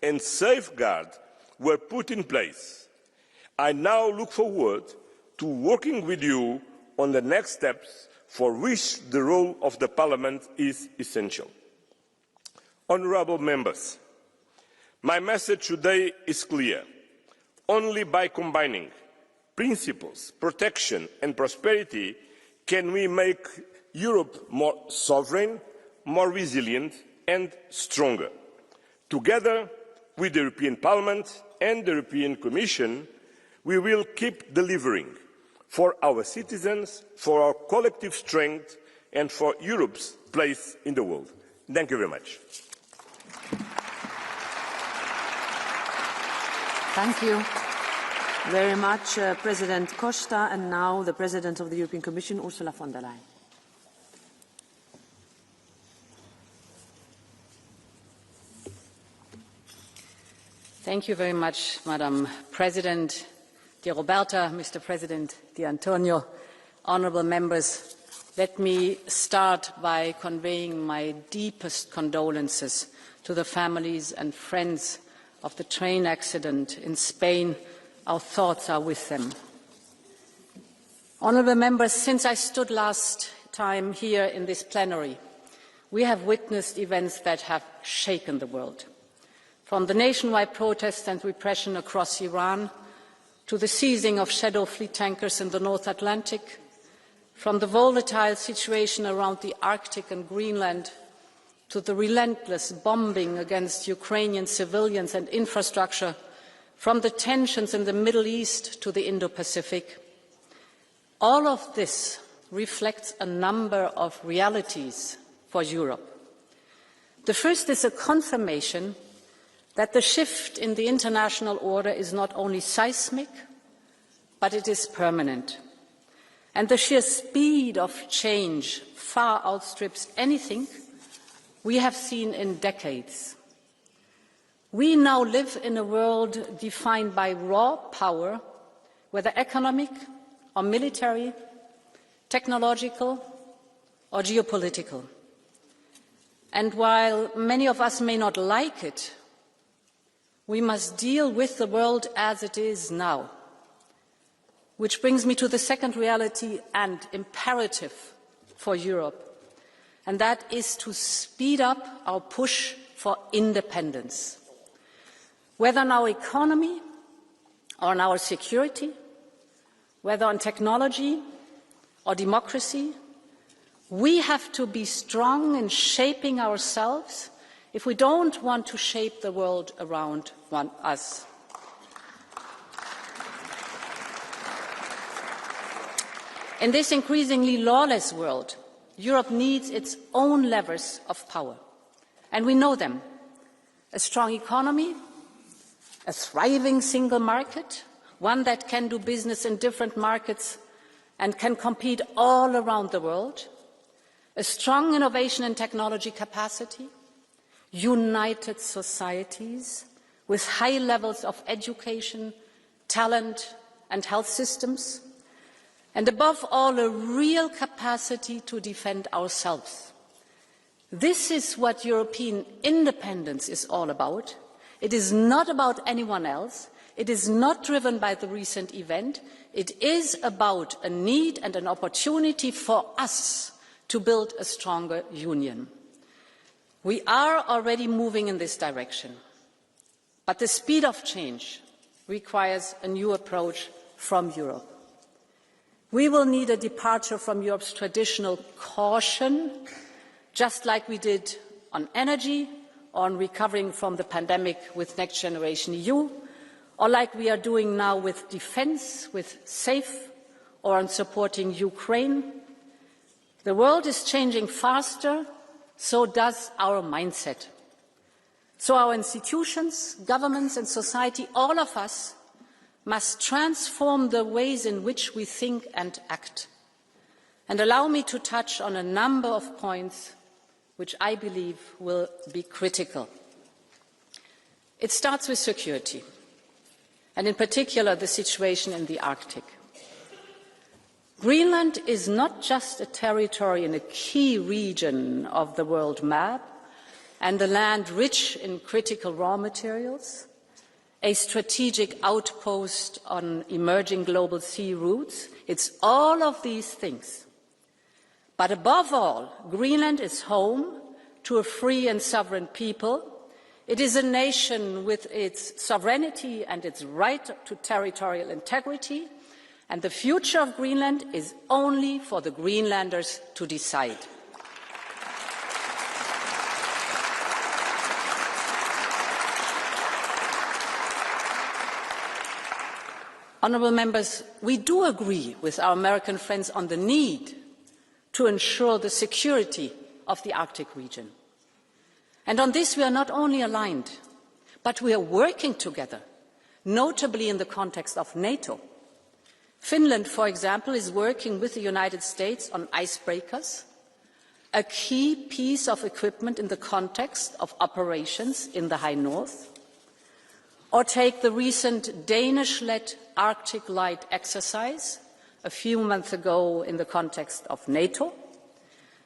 and safeguards were put in place. I now look forward to working with you on the next steps, for which the role of the Parliament is essential. Honourable members, my message today is clear. Only by combining principles, protection and prosperity can we make Europe more sovereign, more resilient and stronger. Together with the European Parliament and the European Commission, we will keep delivering for our citizens, for our collective strength and for Europe's place in the world. Thank you very much. Thank you very much, President Costa. And now the President of the European Commission, Ursula von der Leyen. Thank you very much, Madam President, dear Roberta, Mr. President, dear Antonio, honourable members. Let me start by conveying my deepest condolences to the families and friends of the train accident in Spain. Our thoughts are with them. Honourable members, since I stood last time here in this plenary, we have witnessed events that have shaken the world. From the nationwide protests and repression across Iran, to the seizing of shadow fleet tankers in the North Atlantic, from the volatile situation around the Arctic and Greenland, to the relentless bombing against Ukrainian civilians and infrastructure, from the tensions in the Middle East to the Indo-Pacific. All of this reflects a number of realities for Europe. The first is a confirmation that the shift in the international order is not only seismic, but it is permanent. And the sheer speed of change far outstrips anything we have seen in decades. We now live in a world defined by raw power, whether economic or military, technological or geopolitical. And while many of us may not like it, we must deal with the world as it is now. Which brings me to the second reality and imperative for Europe, and that is to speed up our push for independence. Whether on our economy or on our security, whether on technology or democracy, we have to be strong in shaping ourselves if we don't want to shape the world around us. In this increasingly lawless world, Europe needs its own levers of power, and we know them: a strong economy, a thriving single market, one that can do business in different markets and can compete all around the world, a strong innovation and technology capacity, united societies with high levels of education, talent and health systems, and above all, a real capacity to defend ourselves. This is what European independence is all about. It is not about anyone else. It is not driven by the recent event. It is about a need and an opportunity for us to build a stronger union. We are already moving in this direction, but the speed of change requires a new approach from Europe. We will need a departure from Europe's traditional caution, just like we did on energy, on recovering from the pandemic with Next Generation EU, or like we are doing now with defence, with SAFE, or on supporting Ukraine. The world is changing faster, so does our mindset. So our institutions, governments and society, all of us, must transform the ways in which we think and act. And allow me to touch on a number of points which I believe will be critical. It starts with security, and in particular the situation in the Arctic. Greenland is not just a territory in a key region of the world map, and a land rich in critical raw materials, a strategic outpost on emerging global sea routes. It's all of these things. But above all, Greenland is home to a free and sovereign people. It is a nation with its sovereignty and its right to territorial integrity, and the future of Greenland is only for the Greenlanders to decide. Honourable members, we do agree with our American friends on the need to ensure the security of the Arctic region. And on this we are not only aligned, but we are working together, notably in the context of NATO. Finland, for example, is working with the United States on icebreakers, a key piece of equipment in the context of operations in the High North. Or take the recent Danish-led Arctic Light exercise a few months ago in the context of NATO.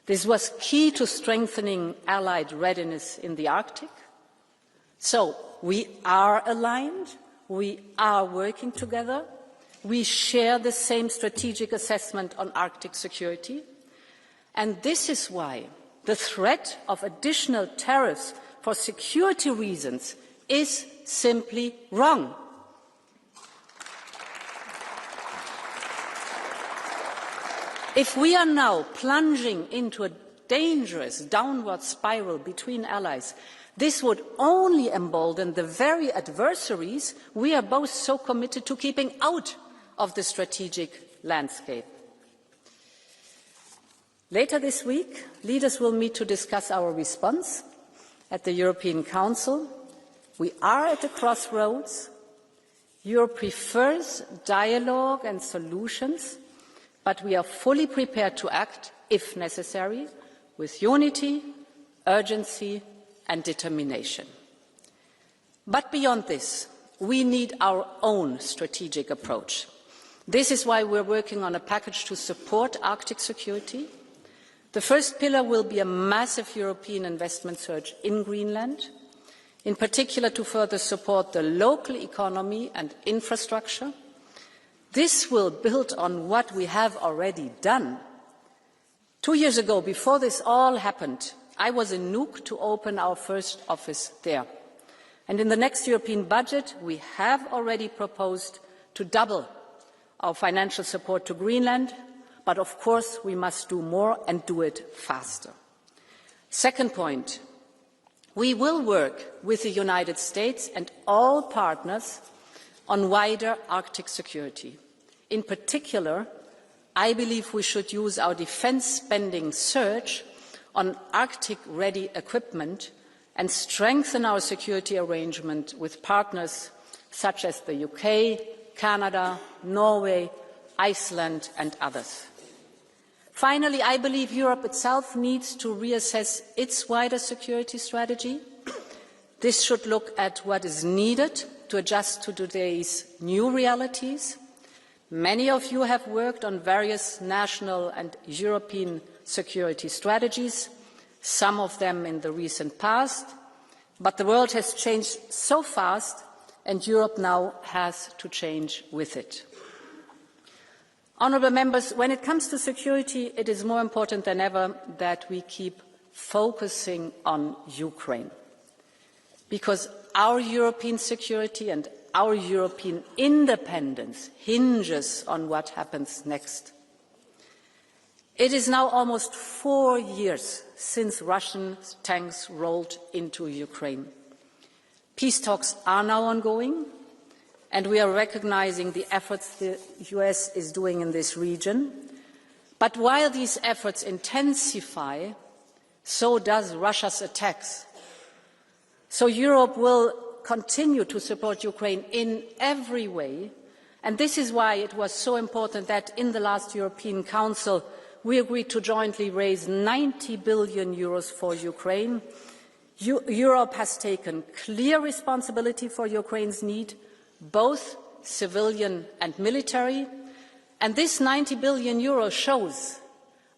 This was key to strengthening Allied readiness in the Arctic. So we are aligned, we are working together, we share the same strategic assessment on Arctic security, and this is why the threat of additional tariffs for security reasons is simply wrong. If we are now plunging into a dangerous downward spiral between allies, this would only embolden the very adversaries we are both so committed to keeping out of the strategic landscape. Later this week, leaders will meet to discuss our response at the European Council. We are at a crossroads. Europe prefers dialogue and solutions, but we are fully prepared to act, if necessary, with unity, urgency and determination. But beyond this, we need our own strategic approach. This is why we're working on a package to support Arctic security. The first pillar will be a massive European investment surge in Greenland, in particular to further support the local economy and infrastructure. This will build on what we have already done. 2 years ago, before this all happened, I was in Nuuk to open our first office there. And in the next European budget, we have already proposed to double our financial support to Greenland, but of course we must do more and do it faster. Second point, we will work with the United States and all partners on wider Arctic security. In particular, I believe we should use our defence spending surge on Arctic-ready equipment and strengthen our security arrangement with partners such as the UK, Canada, Norway, Iceland and others. Finally, I believe Europe itself needs to reassess its wider security strategy. This should look at what is needed to adjust to today's new realities. Many of you have worked on various national and European security strategies, some of them in the recent past, but the world has changed so fast and Europe now has to change with it. Honourable members, when it comes to security, it is more important than ever that we keep focusing on Ukraine, because our European security and our European independence hinges on what happens next. It is now almost 4 years since Russian tanks rolled into Ukraine. Peace talks are now ongoing, and we are recognising the efforts the US is doing in this region. But while these efforts intensify, so does Russia's attacks. So Europe will continue to support Ukraine in every way, and this is why it was so important that in the last European Council we agreed to jointly raise 90 billion euros for Ukraine. Europe has taken clear responsibility for Ukraine's need, both civilian and military, and this 90 billion euros shows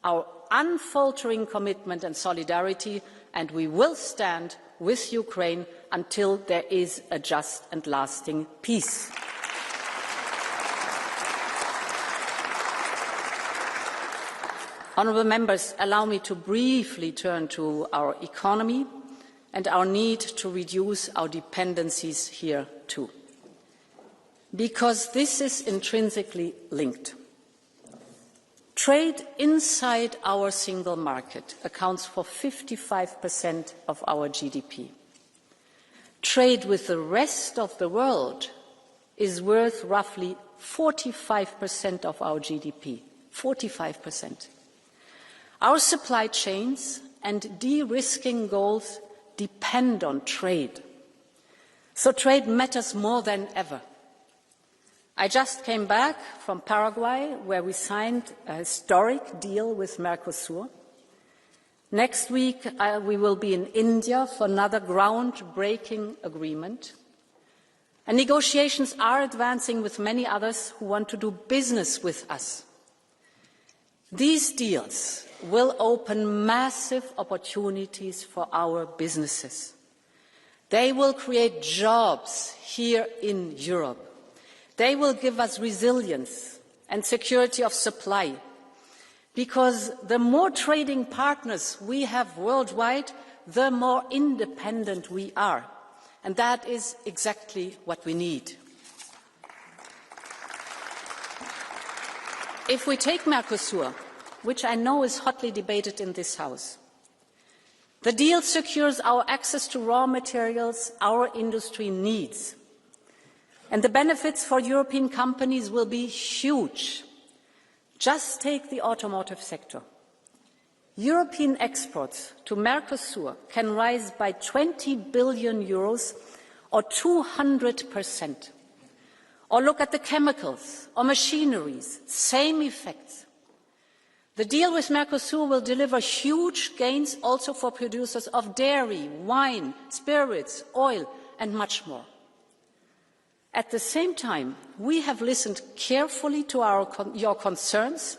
our unfaltering commitment and solidarity and we will stand with Ukraine until there is a just and lasting peace. Honourable members, allow me to briefly turn to our economy and our need to reduce our dependencies here too, because this is intrinsically linked. Trade inside our single market accounts for 55% of our GDP. Trade with the rest of the world is worth roughly 45% of our GDP. 45%. Our supply chains and de-risking goals depend on trade. So trade matters more than ever. I just came back from Paraguay, where we signed a historic deal with Mercosur. Next week, we will be in India for another groundbreaking agreement. And negotiations are advancing with many others who want to do business with us. These deals will open massive opportunities for our businesses. They will create jobs here in Europe. They will give us resilience and security of supply, because the more trading partners we have worldwide, the more independent we are. And that is exactly what we need. If we take Mercosur, which I know is hotly debated in this House, the deal secures our access to raw materials our industry needs. And the benefits for European companies will be huge. Just take the automotive sector. European exports to Mercosur can rise by 20 billion euros or 200%. Or look at the chemicals or machineries, same effects. The deal with Mercosur will deliver huge gains also for producers of dairy, wine, spirits, oil, and much more. At the same time, we have listened carefully to your concerns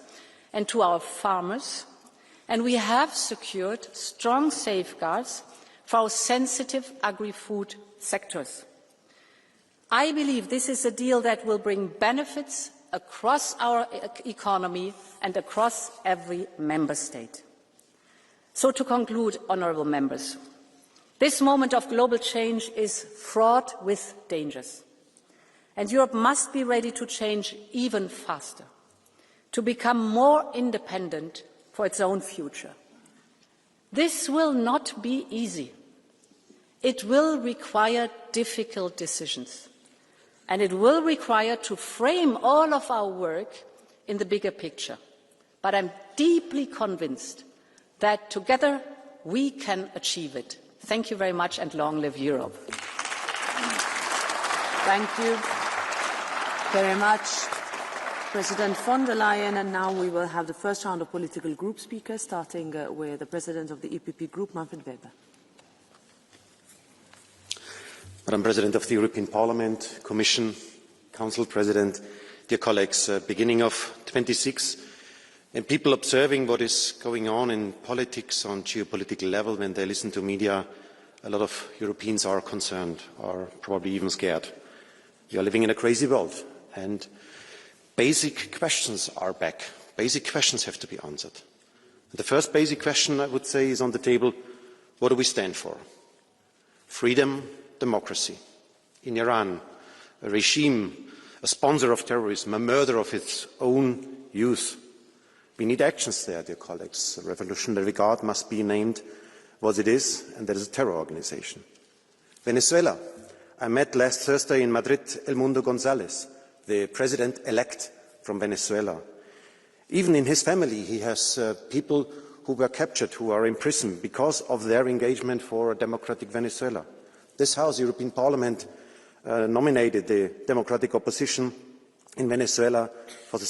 and to our farmers, and we have secured strong safeguards for our sensitive agri-food sectors. I believe this is a deal that will bring benefits across our economy and across every member state. So to conclude, honourable members, this moment of global change is fraught with dangers. And Europe must be ready to change even faster, to become more independent for its own future. This will not be easy. It will require difficult decisions, and it will require to frame all of our work in the bigger picture. But I'm deeply convinced that together we can achieve it. Thank you very much, and long live Europe. Thank you very much, President von der Leyen. And now we will have the first round of political group speakers, starting with the President of the EPP Group, Manfred Weber. Madam President of the European Parliament, Commission, Council President, dear colleagues, beginning of 26, and people observing what is going on in politics on geopolitical level, when they listen to media, a lot of Europeans are concerned, are probably even scared. We are living in a crazy world, and basic questions are back. Basic questions have to be answered. And the first basic question, I would say, is on the table: what do we stand for? Freedom, democracy. In Iran, a regime, a sponsor of terrorism, a murder of its own youth. We need actions there, dear colleagues. The Revolutionary Guard must be named what it is, and that is a terror organization. Venezuela. I met last Thursday in Madrid El Mundo González, the president-elect from Venezuela. Even in his family, he has people who were captured, who are in prison because of their engagement for a democratic Venezuela. This House, European Parliament, nominated the democratic opposition in Venezuela for the